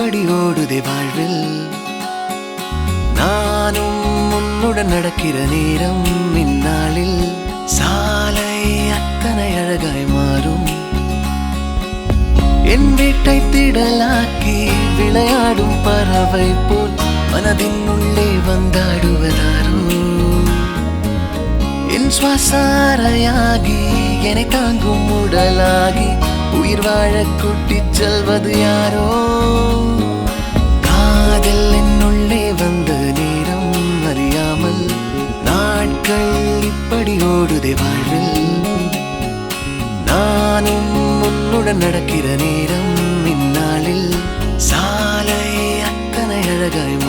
இப்படி ஓடுதே வாழ்வில் நானும் உன்னுடன் நடக்கிற நேரம் இந்நாளில் சாலை அத்தனை அழகாய் மாறும் என் வீட்டை திடலாக்கி விளையாடும் பறவை போல் மனதின் உள்ளே வந்தாடுவதாரோ என் சுவாசாரையாகி என்னை தாங்கும் உடலாகி உயிர் வாழ கூட்டிச் செல்வது யாரோ காதல் என்னுள்ளே வந்த நேரம் அறியாமல் நாட்கள் இப்படி ஓடுதே வாழ்வில் நானும் உன்னுடன் நடக்கிற நேரம் இந்நாளில் சாலை அத்தனை அழகாய்